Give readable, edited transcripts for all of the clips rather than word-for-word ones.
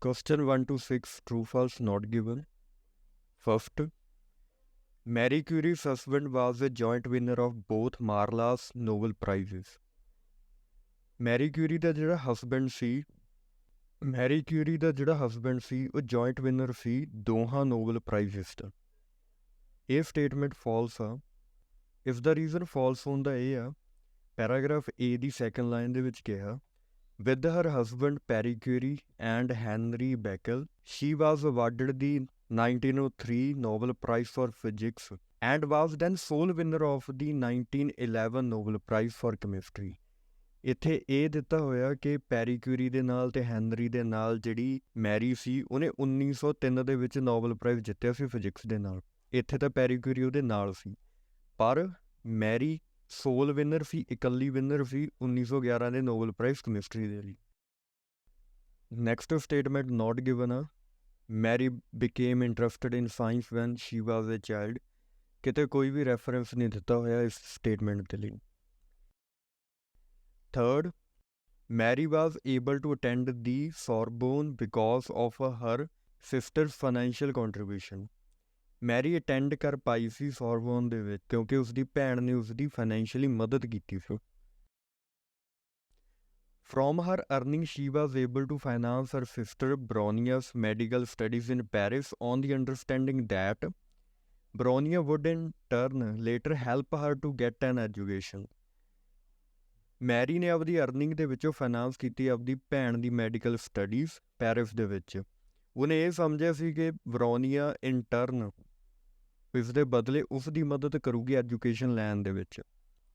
Question 1 to 6, true false not given. First, Marie Curie's husband was a joint winner of both Marla's Nobel Prizes. Marie Curie ਦਾ ਜਿਹੜਾ husband ਸੀ ਉਹ joint winner ਸੀ ਦੋਹਾਂ Nobel prizes ਦਾ। ਇਹ statement false ਆ। ਇਸ ਦਾ reason false ਹੋਣ ਦਾ ਇਹ ਆ, paragraph ਏ ਦੀ second line ਦੇ ਵਿੱਚ ਕਿਹਾ with her husband Marie Curie and Henry Beckel, she was awarded the 1903 Nobel Prize for Physics and was then sole winner of the 1911 Nobel Prize for Chemistry. ਇੱਥੇ ਇਹ ਦਿੱਤਾ ਹੋਇਆ ਕਿ ਪੈਰੀ ਕਿਊਰੀ ਦੇ ਨਾਲ ਤੇ ਹੈਨਰੀ ਦੇ ਨਾਲ ਜਿਹੜੀ ਮੈਰੀ ਸੀ ਉਹਨੇ 1903 ਦੇ ਵਿੱਚ ਨੋਬਲ ਪ੍ਰਾਈਜ਼ ਜਿੱਤਿਆ ਸੀ ਫਿਜ਼ਿਕਸ ਦੇ ਨਾਲ। ਇੱਥੇ ਤਾਂ ਪੈਰੀ ਕਿਊਰੀ ਉਹਦੇ ਨਾਲ ਸੀ, ਪਰ ਮੈਰੀ ਸੋਲ ਵਿਨਰ ਸੀ, ਇਕੱਲੀ ਵਿਨਰ ਸੀ 1911 ਦੇ ਨੋਬਲ ਪ੍ਰਾਈਜ਼ ਕੈਮਿਸਟਰੀ ਦੇ ਲਈ। ਨੈਕਸਟ ਸਟੇਟਮੈਂਟ ਨਾਟ ਗਿਵਨ ਆ, Mary became interested in science when she was a child. ਕਿਤੇ ਕੋਈ ਵੀ ਰੈਫਰੈਂਸ ਨਹੀਂ ਦਿੱਤਾ ਹੋਇਆ ਇਸ ਸਟੇਟਮੈਂਟ ਦੇ ਲਈ। Third, Mary was able to attend the Sorbonne because of her sister's financial contribution. Mary attend ਕਰ ਪਾਈ ਸੀ ਸੋਰਬੋਨ ਦੇ ਵਿੱਚ ਕਿਉਂਕਿ ਉਸਦੀ ਭੈਣ ਨੇ ਉਸਦੀ ਫਾਈਨੈਂਸ਼ੀਅਲੀ ਮਦਦ ਕੀਤੀ ਸੀ। From her earning, she was able to finance her sister Bronia's medical studies in Paris on the understanding that Bronia would in turn later help her to get an education. Mary ਨੇ ਆਪਦੀ earning ਦੇ ਵਿੱਚੋਂ finance ਕੀਤੀ ਆਪਦੀ ਭੈਣ ਦੀ medical studies Paris ਦੇ ਵਿੱਚ। ਉਹਨੇ ਇਹ ਸਮਝਿਆ ਸੀ ਕਿ ਬਰੋਨੀਆ ਇੰਟਰਨ ਇਸ ਦੇ ਬਦਲੇ ਉਸ ਦੀ ਮਦਦ ਕਰੂਗੀ ਐਜੂਕੇਸ਼ਨ ਲੈਣ ਦੇ ਵਿੱਚ।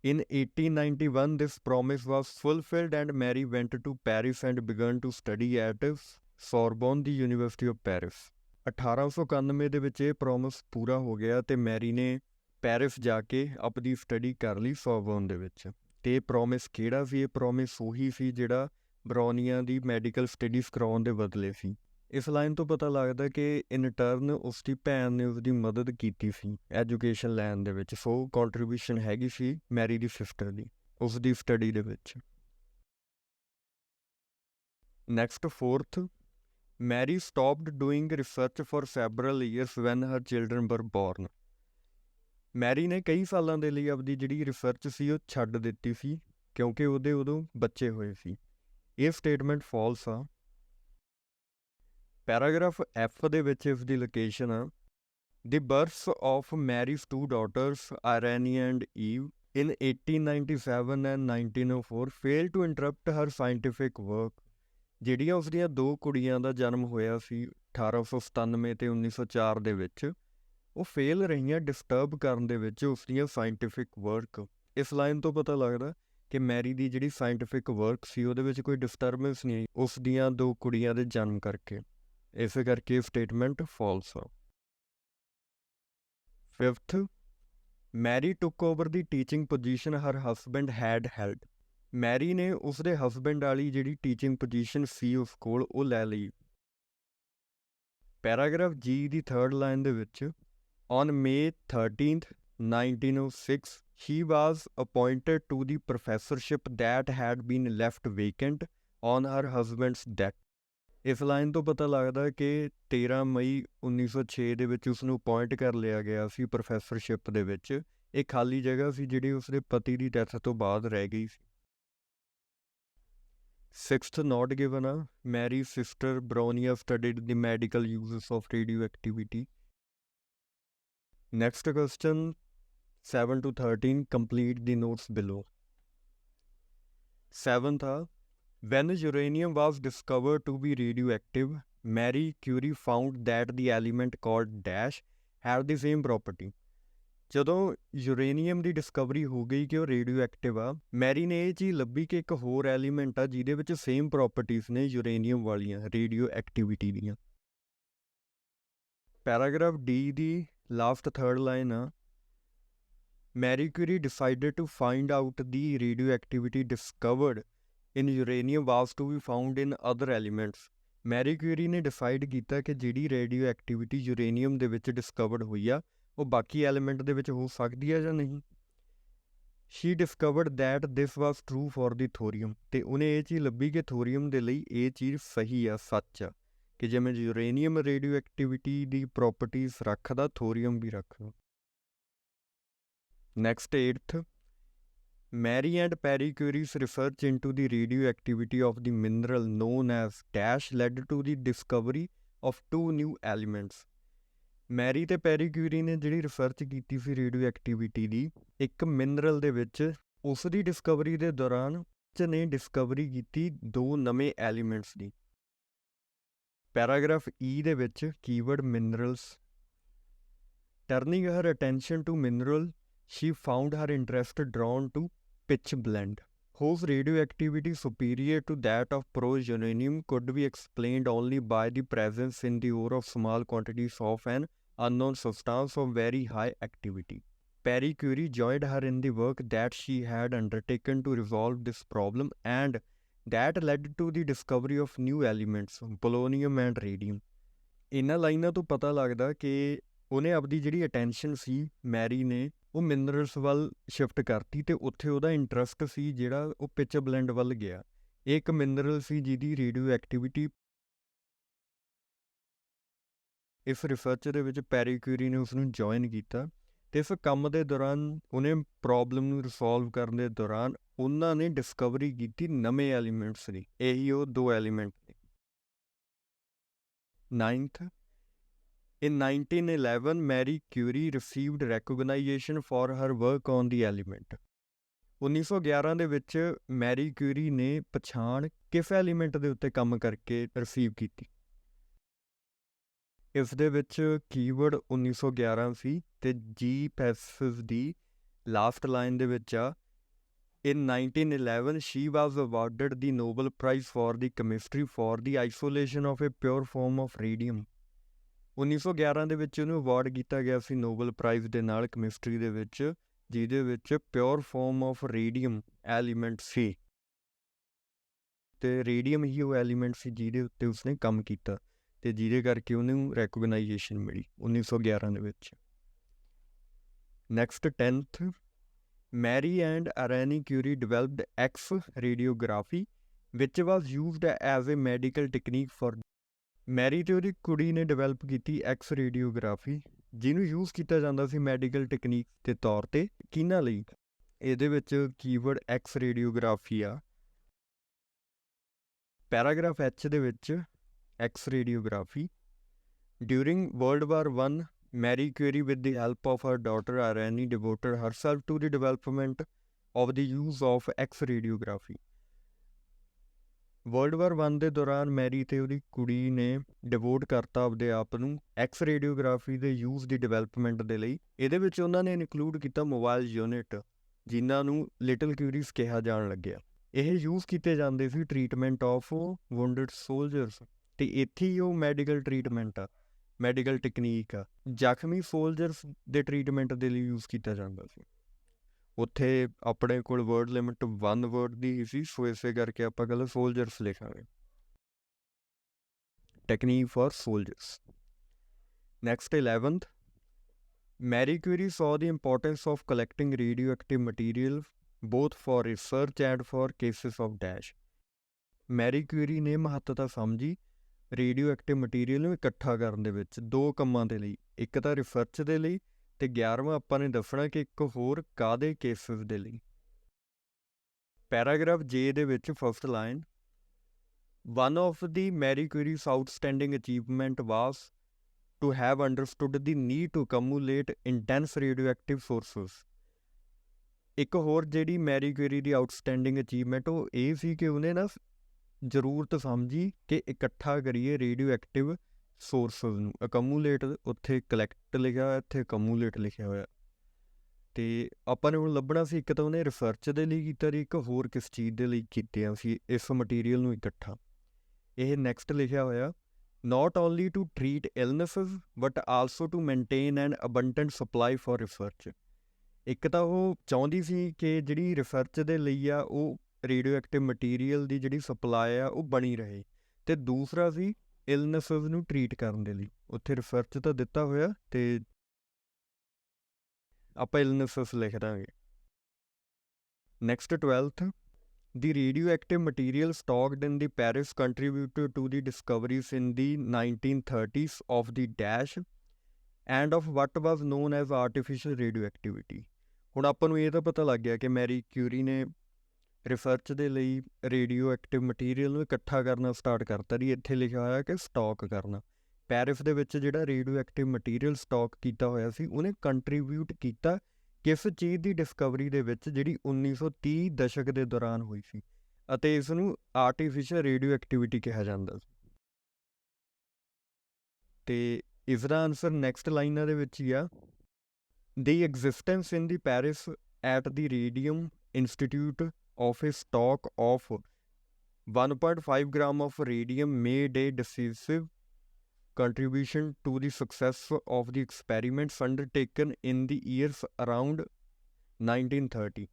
In 1891 this promise was fulfilled and Mary went to Paris and began to study at Sorbonne, the University of Paris. 1891 ਦੇ ਵਿੱਚ ਇਹ ਪ੍ਰੋਮਿਸ ਪੂਰਾ ਹੋ ਗਿਆ ਤੇ ਮੈਰੀ ਨੇ ਪੈਰਿਸ ਜਾ ਕੇ ਆਪਣੀ ਸਟੱਡੀ ਕਰ ਲਈ ਸੋਰਬੋਨ ਦੇ ਵਿੱਚ। ਤੇ ਇਹ ਪ੍ਰੋਮਿਸ ਕਿਹੜਾ ਸੀ? ਇਹ ਪ੍ਰੋਮਿਸ ਉਹੀ ਸੀ ਜਿਹੜਾ ਬਰੋਨੀਆ ਦੀ ਮੈਡੀਕਲ ਸਟੱਡੀਜ਼ ਕਰਾਉਣ ਦੇ ਬਦਲੇ ਸੀ। ਇਸ ਲਾਈਨ ਤੋਂ ਪਤਾ ਲੱਗਦਾ ਕਿ ਇਨ ਟਰਨ ਉਸਦੀ ਭੈਣ ਨੇ ਉਸਦੀ ਮਦਦ ਕੀਤੀ ਸੀ ਐਜੂਕੇਸ਼ਨ ਲੈਣ ਦੇ ਵਿੱਚ, ਸੋ ਕੰਟਰੀਬਿਊਸ਼ਨ ਹੈਗੀ ਸੀ ਮੈਰੀ ਦੀ ਸਿਸਟਰ ਦੀ ਉਸਦੀ ਸਟੱਡੀ ਦੇ ਵਿੱਚ। Next fourth, Mary stopped doing research for several years when her children were born. Mary ਨੇ ਕਈ ਸਾਲਾਂ ਦੇ ਲਈ ਆਪਦੀ ਜਿਹੜੀ ਰਿਸਰਚ ਸੀ ਉਹ ਛੱਡ ਦਿੱਤੀ ਸੀ ਕਿਉਂਕਿ ਉਹਦੇ ਉਦੋਂ ਬੱਚੇ ਹੋਏ ਸੀ। ਇਹ ਸਟੇਟਮੈਂਟ ਫਾਲਸ ਆ। ਪੈਰਾਗ੍ਰਾਫ ਐਫ ਦੇ ਵਿੱਚ ਇਸ ਦੀ ਲੋਕੇਸ਼ਨ ਆ, the births of Marie's two daughters Irene and Eve in 1897 and 1904 fail to interrupt her scientific work. ਜਿਹੜੀਆਂ ਉਸਦੀਆਂ ਦੋ ਕੁੜੀਆਂ ਦਾ ਜਨਮ ਹੋਇਆ ਸੀ 1897 ਤੇ 1904 ਦੇ ਵਿੱਚ, ਉਹ ਫੇਲ ਰਹੀਆਂ ਡਿਸਟਰਬ ਕਰਨ ਦੇ ਵਿੱਚ ਉਸਦੀਆਂ ਸਾਇੰਟੀਫਿਕ ਵਰਕ। ਇਸ ਲਾਈਨ ਤੋਂ ਪਤਾ ਲੱਗਦਾ ਕਿ ਮੈਰੀ ਦੀ ਜਿਹੜੀ ਸਾਇੰਟੀਫਿਕ ਵਰਕ ਸੀ ਉਹਦੇ ਵਿੱਚ ਕੋਈ ਡਿਸਟਰਬੈਂਸ ਨਹੀਂ ਆਈ ਉਸ ਦੀਆਂ ਦੋ ਕੁੜੀਆਂ ਦੇ ਜਨਮ ਕਰਕੇ। ਇਸੇ ਕਰਕੇ ਸਟੇਟਮੈਂਟ ਫਾਲਸ ਆ। ਫਿਫਥ, ਮੈਰੀ ਟੁੱਕ ਓਵਰ ਦੀ ਟੀਚਿੰਗ ਪੋਜੀਸ਼ਨ ਹਰ ਹਸਬੈਂਡ ਹੈਡ ਹੈਲਡ। ਮੈਰੀ ਨੇ ਉਸਦੇ ਹਸਬੈਂਡ ਵਾਲੀ ਜਿਹੜੀ ਟੀਚਿੰਗ ਪੋਜੀਸ਼ਨ ਸੀ ਉਸ ਕੋਲ ਉਹ ਲੈ ਲਈ। ਪੈਰਾਗ੍ਰਾਫ ਜੀ ਦੀ ਥਰਡ ਲਾਈਨ ਦੇ ਵਿੱਚ, On May 13th, 1906, she was appointed to the professorship that had been left vacant on her husband's death. ਇਸ ਲਾਈਨ ਤੋਂ ਪਤਾ ਲੱਗਦਾ ਕਿ 13 ਮਈ 1906 ਦੇ ਵਿੱਚ ਉਸਨੂੰ ਅਪੋਇੰਟ ਕਰ ਲਿਆ ਗਿਆ ਸੀ ਪ੍ਰੋਫੈਸਰਸ਼ਿਪ ਦੇ ਵਿੱਚ। ਇਹ ਖਾਲੀ ਜਗ੍ਹਾ ਸੀ ਜਿਹੜੀ ਉਸਦੇ ਪਤੀ ਦੀ ਡੈਥ ਤੋਂ ਬਾਅਦ ਰਹਿ ਗਈ ਸੀ। ਸਿਕਸਥ ਨਾਟ ਗਿਵਨ ਆ, Mary sister ਬਰੋਨੀਆ studied the medical uses of radio activity. Next question 7 to 13, complete the notes below. 7th, when uranium was discovered to be radioactive, Marie Curie found that the element called dash had the same property. ਜਦੋਂ uranium ਦੀ Discovery ਹੋ ਗਈ ਕਿ ਉਹ radio active ਆ, Mary ਨੇ ਇਹ ਚੀਜ਼ ਲੱਭੀ ਕਿ ਇੱਕ ਹੋਰ ਐਲੀਮੈਂਟ ਆ ਜਿਹਦੇ ਵਿੱਚ ਸੇਮ ਪ੍ਰੋਪਰਟੀਜ਼ ਨੇ ਯੂਰੇਨੀਅਮ ਵਾਲੀਆਂ ਰੇਡੀਓ ਐਕਟੀਵਿਟੀ ਦੀਆਂ। ਪੈਰਾਗ੍ਰਾਫ ਡੀ ਦੀ ਲਾਸਟ ਥਰਡ ਲਾਈਨ ਆ, Marie Curie decided to find out the radioactivity discovered in uranium was to be found in other elements. Marie Curie ਨੇ decide ਕੀਤਾ ਕਿ ਜਿਹੜੀ radio activity uranium ਦੇ ਵਿੱਚ discovered ਹੋਈ ਆ ਉਹ ਬਾਕੀ ਐਲੀਮੈਂਟ ਦੇ ਵਿੱਚ ਹੋ ਸਕਦੀ ਹੈ ਜਾਂ ਨਹੀਂ। She discovered that this was true for the thorium, ਤੇ ਉਹਨੇ ਇਹ ਚੀਜ਼ ਲੱਭੀ ਕਿ ਥੋਰੀਅਮ ਦੇ ਲਈ ਇਹ ਚੀਜ਼ ਸਹੀ ਆ, ਸੱਚ ਆ। ਕਿ ਜਿਵੇਂ ਯੂਰੇਨੀਅਮ ਰੇਡੀਓ ਐਕਟੀਵਿਟੀ ਦੀ ਪ੍ਰੋਪਰਟੀਜ਼ ਰੱਖਦਾ, ਥੋਰੀਅਮ ਵੀ ਰੱਖਦਾ। Next 8th, Marie and Marie Curie's research into the radioactivity of the mineral known as dash led to the discovery of two new elements. Mary ਤੇ ਪੈਰੀ ਕਿਊਰੀ ਨੇ ਜਿਹੜੀ research ਕੀਤੀ ਸੀ radio activity ਦੀ ਇੱਕ mineral ਦੇ ਵਿੱਚ, ਉਸ ਦੀ Discovery ਦੇ ਦੌਰਾਨ ਨੇ ਡਿਸਕਵਰੀ ਕੀਤੀ ਦੋ ਨਵੇਂ ਐਲੀਮੈਂਟਸ ਦੀ। ਪੈਰਾਗ੍ਰਾਫ E ਦੇ ਵਿੱਚ keyword minerals. Turning her attention to mineral, she found her interest drawn to pitchblende, whose radioactivity superior to that of pro-uranium could be explained only by the presence in the ore of small quantities of an unknown substance of very high activity. Marie Curie joined her in the work that she had undertaken to resolve this problem, and that led to the discovery of new elements, polonium and radium. ਇਹਨਾਂ ਲਾਈਨਾਂ ਤੋਂ ਪਤਾ ਲੱਗਦਾ ਕਿ ਉਹਨੇ ਆਪਦੀ ਜਿਹੜੀ attention ਸੀ Mary ਨੇ ਉਹ ਮਿਨਰਲਸ ਵੱਲ ਸ਼ਿਫਟ ਕਰਤੀ ਅਤੇ ਉੱਥੇ ਉਹਦਾ ਇੰਟਰਸਟ ਸੀ ਜਿਹੜਾ ਉਹ ਪਿਚਬਲੈਂਡ ਵੱਲ ਗਿਆ। ਇਹ ਇੱਕ ਮਿਨਰਲ ਸੀ ਜਿਹਦੀ ਰੇਡੀਓ ਐਕਟੀਵਿਟੀ, ਇਸ ਰਿਸਰਚ ਦੇ ਵਿੱਚ ਪੈਰੀ ਕਿਊਰੀ ਨੇ ਉਸਨੂੰ ਜੁਆਇਨ ਕੀਤਾ ਅਤੇ ਇਸ ਕੰਮ ਦੇ ਦੌਰਾਨ ਉਹਨੇ ਪ੍ਰੋਬਲਮ ਨੂੰ ਰਿਸੋਲਵ ਕਰਨ ਦੇ ਦੌਰਾਨ ਉਹਨਾਂ ਨੇ ਡਿਸਕਵਰੀ ਕੀਤੀ ਨਵੇਂ ਐਲੀਮੈਂਟਸ ਦੀ। ਇਹੀ ਉਹ ਦੋ ਐਲੀਮੈਂਟ ਨੇ। 9th, in 1911, Marie Curie received recognition for her work on the element. 1911 ਦੇ ਵਿੱਚ ਮੈਰੀ ਕਿਊਰੀ ਨੇ ਪਛਾਣ ਕਿਸ ਐਲੀਮੈਂਟ ਦੇ ਉੱਤੇ ਕੰਮ ਕਰਕੇ ਰਿਸੀਵ ਕੀਤੀ। ਇਸ ਦੇ ਵਿੱਚ ਕੀਵਰਡ 1911 ਸੀ ਅਤੇ ਜੀ ਪੈਸਿਸ ਦੀ ਲਾਸਟ ਲਾਈਨ ਦੇ ਵਿੱਚ ਆ, in 1911 she was awarded the Nobel Prize for the Chemistry for the isolation of a pure form of radium. 1911 ਦੇ ਵਿੱਚ ਉਹਨੂੰ ਅਵਾਰਡ ਕੀਤਾ ਗਿਆ ਸੀ ਨੋਬਲ ਪ੍ਰਾਈਜ਼ ਦੇ ਨਾਲ ਕੈਮਿਸਟਰੀ ਦੇ ਵਿੱਚ, ਜਿਹਦੇ ਵਿੱਚ pure form of radium element ਸੀ ਅਤੇ ਰੇਡੀਅਮ ਹੀ ਉਹ ਐਲੀਮੈਂਟ ਸੀ ਜਿਹਦੇ ਉੱਤੇ ਉਸਨੇ ਕੰਮ ਕੀਤਾ ਅਤੇ ਜਿਹਦੇ ਕਰਕੇ ਉਹਨੂੰ ਰੈਕੋਗਨਾਈਜੇਸ਼ਨ ਮਿਲੀ 1911 ਦੇ ਵਿੱਚ। Next 10th, Marie and Irene Curie developed X radiography which was used as a medical technique for. Marie ਅਤੇ ਉਹਦੀ ਕੁੜੀ ਨੇ ਡਿਵੈਲਪ ਕੀਤੀ ਐਕਸ ਰੇਡੀਓਗ੍ਰਾਫੀ, ਜਿਹਨੂੰ ਯੂਜ਼ ਕੀਤਾ ਜਾਂਦਾ ਸੀ ਮੈਡੀਕਲ ਟੈਕਨੀਕ ਦੇ ਤੌਰ 'ਤੇ। ਕਿਹਨਾਂ ਲਈ? ਇਹਦੇ ਵਿੱਚ ਕੀਵਰਡ ਐਕਸ ਰੇਡੀਓਗ੍ਰਾਫੀ ਆ। ਪੈਰਾਗ੍ਰਾਫ H ਦੇ ਵਿੱਚ X radiography. During World war I, Marie Curie with the help of her daughter Irene devoted herself to the development of the use of X radiography. World war I ਦੇ ਦੌਰਾਨ Mary ਅਤੇ ਉਹਦੀ ਕੁੜੀ ਨੇ devote ਕਰਤਾ ਆਪਦੇ ਆਪ ਨੂੰ ਐਕਸ ਰੇਡੀਓਗ੍ਰਾਫੀ ਦੇ ਯੂਜ਼ ਦੀ ਡਿਵੈਲਪਮੈਂਟ ਦੇ ਲਈ। ਇਹਦੇ ਵਿੱਚ ਉਹਨਾਂ ਨੇ ਇਨਕਲੂਡ ਕੀਤਾ ਮੋਬਾਈਲ ਯੂਨਿਟ, ਜਿਨ੍ਹਾਂ ਨੂੰ ਲਿਟਲ ਕਿਊਰੀਜ਼ ਕਿਹਾ ਜਾਣ ਲੱਗਿਆ। ਇਹ ਯੂਜ਼ ਕੀਤੇ ਜਾਂਦੇ ਸੀ ਟਰੀਟਮੈਂਟ ਆਫ ਵੂੰਡਡ ਸੋਲਜਰਸ, ਅਤੇ ਇੱਥੇ ਹੀ ਉਹ ਮੈਡੀਕਲ ਟਰੀਟਮੈਂਟ ਆ, ਮੈਡੀਕਲ ਟੈਕਨੀਕ ਆ, ਜ਼ਖਮੀ ਸੋਲਜਰਸ ਦੇ ਟਰੀਟਮੈਂਟ ਦੇ ਲਈ ਯੂਜ਼ ਕੀਤਾ ਜਾਂਦਾ ਸੀ। ਉੱਥੇ ਆਪਣੇ ਕੋਲ ਵਰਡ ਲਿਮਿਟ 1 ਵਰਡ ਦੀ ਸੀ, ਸੋ ਇਸੇ ਕਰਕੇ ਆਪਾਂ ਕੱਲ੍ਹ ਸੋਲਜਰਸ ਲਿਖਾਂਗੇ, technique for soldiers. Next 11th, Marie Curie saw the importance of collecting radioactive material both for research and for cases of dash. Mary Curie ਨੇ ਮਹੱਤਤਾ ਸਮਝੀ ਰੇਡੀਓ ਐਕਟਿਵ ਮਟੀਰੀਅਲ ਨੂੰ ਇਕੱਠਾ ਕਰਨ ਦੇ ਵਿੱਚ ਦੋ ਕੰਮਾਂ ਦੇ ਲਈ, ਇੱਕ ਤਾਂ ਰਿਸਰਚ ਦੇ ਲਈ ਅਤੇ 11ਵਾਂ ਆਪਾਂ ਨੇ ਦੱਸਣਾ ਕਿ ਇੱਕ ਹੋਰ ਕਾਹਦੇ ਕੇਸਿਸ ਦੇ ਲਈ। ਪੈਰਾਗ੍ਰਾਫ J ਦੇ ਵਿੱਚ first line, one of the Marie Curie's outstanding achievement was to have understood the need to accumulate intense radioactive sources. ਇੱਕ ਹੋਰ ਜਿਹੜੀ ਮੈਰੀ ਕਿਊਰੀ ਦੀ ਆਊਟਸਟੈਂਡਿੰਗ ਅਚੀਵਮੈਂਟ ਉਹ ਇਹ ਸੀ ਕਿ ਉਹਨੇ ਨਾ ਜ਼ਰੂਰਤ ਸਮਝੀ ਕਿ ਇਕੱਠਾ ਕਰੀਏ ਰੇਡੀਓ ਐਕਟਿਵ ਸੋਰਸਿਸ ਨੂੰ। ਅਕਮੂਲੇਟ ਉੱਥੇ ਕਲੈਕਟ ਲਿਖਿਆ ਹੋਇਆ, ਇੱਥੇ ਅਕਮੂਲੇਟ ਲਿਖਿਆ ਹੋਇਆ, ਅਤੇ ਆਪਾਂ ਨੇ ਹੁਣ ਲੱਭਣਾ ਸੀ ਇੱਕ ਤਾਂ ਉਹਨੇ ਰਿਸਰਚ ਦੇ ਲਈ ਕੀਤਾ ਸੀ, ਇੱਕ ਹੋਰ ਕਿਸ ਚੀਜ਼ ਦੇ ਲਈ ਕੀਤੀਆਂ ਸੀ ਇਸ ਮਟੀਰੀਅਲ ਨੂੰ ਇਕੱਠਾ। ਇਹ ਨੈਕਸਟ ਲਿਖਿਆ ਹੋਇਆ, not only to treat illnesses but also to maintain an abundant supply for research. ਇੱਕ ਤਾਂ ਉਹ ਚਾਹੁੰਦੀ ਸੀ ਕਿ ਜਿਹੜੀ ਰਿਸਰਚ ਦੇ ਲਈ ਆ ਉਹ ਰੇਡੀਓ ਐਕਟਿਵ ਮਟੀਰੀਅਲ ਦੀ ਜਿਹੜੀ ਸਪਲਾਈ ਆ ਉਹ ਬਣੀ ਰਹੇ, ਅਤੇ ਦੂਸਰਾ ਸੀ ਇਲਨੈਸਿਸ ਨੂੰ ਟਰੀਟ ਕਰਨ ਦੇ ਲਈ। ਉੱਥੇ ਰਿਸਰਚ ਤਾਂ ਦਿੱਤਾ ਹੋਇਆ ਅਤੇ ਆਪਾਂ ਇਲਨੈਸਿਸ ਲਿਖ ਦਾਂਗੇ। Next 12th, The radioactive material stocked in the Paris contributed to the discoveries in the 1930s of the dash and of what was known as artificial radioactivity. ਹੁਣ ਆਪਾਂ ਨੂੰ ਇਹ ਤਾਂ ਪਤਾ ਲੱਗ ਗਿਆ ਕਿ ਮੈਰੀ ਕਿਊਰੀ ਨੇ ਰਿਸਰਚ ਦੇ ਲਈ ਰੇਡੀਓ ਐਕਟਿਵ ਮਟੀਰੀਅਲ ਨੂੰ ਇਕੱਠਾ ਕਰਨਾ ਸਟਾਰਟ ਕਰਤਾ ਜੀ। ਇੱਥੇ ਲਿਖਿਆ ਹੋਇਆ ਕਿ ਸਟਾਕ ਕਰਨਾ। ਪੈਰਿਸ ਦੇ ਵਿੱਚ ਜਿਹੜਾ ਰੇਡੀਓ ਐਕਟਿਵ ਮਟੀਰੀਅਲ ਸਟਾਕ ਕੀਤਾ ਹੋਇਆ ਸੀ ਉਹਨੇ ਕੰਟਰੀਬਿਊਟ ਕੀਤਾ ਕਿਸ ਚੀਜ਼ ਦੀ ਡਿਸਕਵਰੀ ਦੇ ਵਿੱਚ, ਜਿਹੜੀ 1930 ਦਸ਼ਕ ਦੇ ਦੌਰਾਨ ਹੋਈ ਸੀ, ਅਤੇ ਇਸ ਨੂੰ ਆਰਟੀਫਿਸ਼ਲ ਰੇਡੀਓ ਐਕਟੀਵਿਟੀ ਕਿਹਾ ਜਾਂਦਾ ਸੀ। ਤੇ ਇਸ ਦਾ ਆਨਸਰ ਨੈਕਸਟ ਲਾਈਨਾਂ ਦੇ ਵਿੱਚ ਹੀ ਆ। ਦੀ existence in the Paris at the radium institute of a stock of 1.5 gram of radium made a decisive contribution to the success of the experiments undertaken in the years around 1930।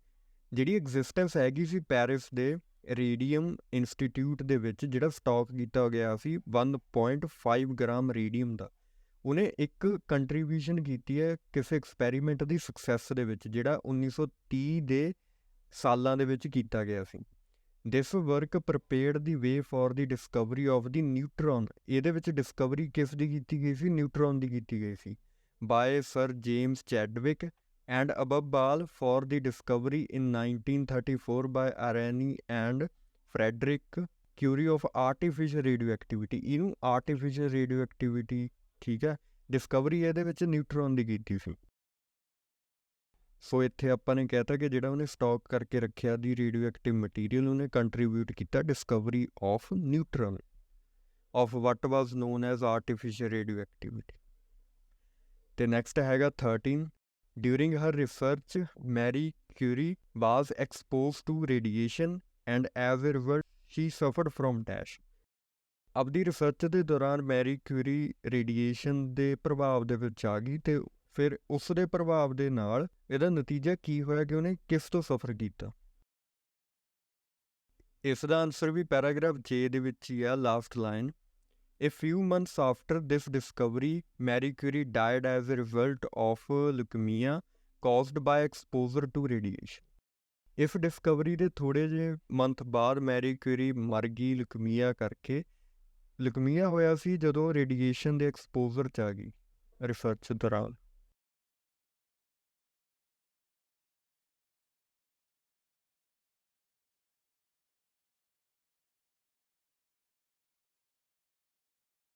ਜਿਹੜੀ existence ਹੈਗੀ ਸੀ Paris ਦੇ radium institute ਦੇ ਵਿੱਚ, ਜਿਹੜਾ stock ਕੀਤਾ ਗਿਆ ਸੀ 1.5 gram radium ਦਾ, ਉਹਨੇ ਇੱਕ ਕੰਟਰੀਬਿਊਸ਼ਨ ਕੀਤੀ ਹੈ ਕਿਸੇ ਐਕਸਪੈਰੀਮੈਂਟ ਦੀ ਸਕਸੈਸ ਦੇ ਵਿੱਚ, ਜਿਹੜਾ 1930 ਦੇ ਸਾਲਾਂ ਦੇ ਵਿੱਚ ਕੀਤਾ ਗਿਆ ਸੀ। This work prepared the way for the discovery of the neutron. ਇਹਦੇ ਵਿੱਚ ਡਿਸਕਵਰੀ ਕਿਸ ਦੀ ਕੀਤੀ ਗਈ ਸੀ? ਨਿਊਟਰੋਨ ਦੀ ਕੀਤੀ ਗਈ ਸੀ, by sir James Chadwick, and above all for the discovery in 1934 by Irene and Frederic Curie of artificial radioactivity. ਇਹਨੂੰ ਆਰਟੀਫਿਸ਼ਲ ਰੇਡੀਓ ਐਕਟੀਵਿਟੀ, ਠੀਕ ਹੈ, ਡਿਸਕਵਰੀ ਇਹਦੇ ਵਿੱਚ ਨਿਊਟਰੋਨ ਦੀ ਕੀਤੀ ਸੀ। ਸੋ ਇੱਥੇ ਆਪਾਂ ਨੇ ਕਹਿਤਾ ਕਿ ਜਿਹੜਾ ਉਹਨੇ ਸਟਾਕ ਕਰਕੇ ਰੱਖਿਆ ਦੀ ਰੇਡੀਓ ਐਕਟਿਵ ਮਟੀਰੀਅਲ, ਉਹਨੇ ਕੰਟਰੀਬਿਊਟ ਕੀਤਾ discovery of neutron of what was known as artificial radioactivity. ਤੇ ਨੈਕਸਟ ਹੈਗਾ 13। During her research Marie Curie was expose to radiation and as a result she suffered from dash. ਆਪਦੀ research ਦੇ ਦੌਰਾਨ Mary Curie radiation ਦੇ ਪ੍ਰਭਾਵ ਦੇ ਵਿੱਚ ਆ ਗਈ, ਤੇ ਫਿਰ ਉਸ ਦੇ ਪ੍ਰਭਾਵ ਦੇ ਨਾਲ ਇਹਦਾ ਨਤੀਜਾ ਕੀ ਹੋਇਆ ਕਿ ਉਹਨੇ ਕਿਸ ਤੋਂ ਸਫਰ ਕੀਤਾ। ਇਸ ਦਾ ਆਨਸਰ ਵੀ ਪੈਰਾਗ੍ਰਾਫ ਜੇ ਦੇ ਵਿੱਚ ਹੀ ਆ, last line. A few months after this discovery, Marie Curie died as a result of leukemia caused by exposure to radiation। ਇਸ ਡਿਸਕਵਰੀ ਦੇ ਥੋੜ੍ਹੇ ਜਿਹੇ ਮੰਥ ਬਾਅਦ ਮੈਰੀ ਕਿਊਰੀ ਮਰ ਗਈ ਲੁਕਮੀਆ ਕਰਕੇ। ਲੁਕਮੀਆ ਹੋਇਆ ਸੀ ਜਦੋਂ ਰੇਡੀਏਸ਼ਨ ਦੇ ਐਕਸਪੋਜ਼ਰ 'ਚ ਆ ਗਈ ਰਿਸਰਚ ਦੌਰਾਨ।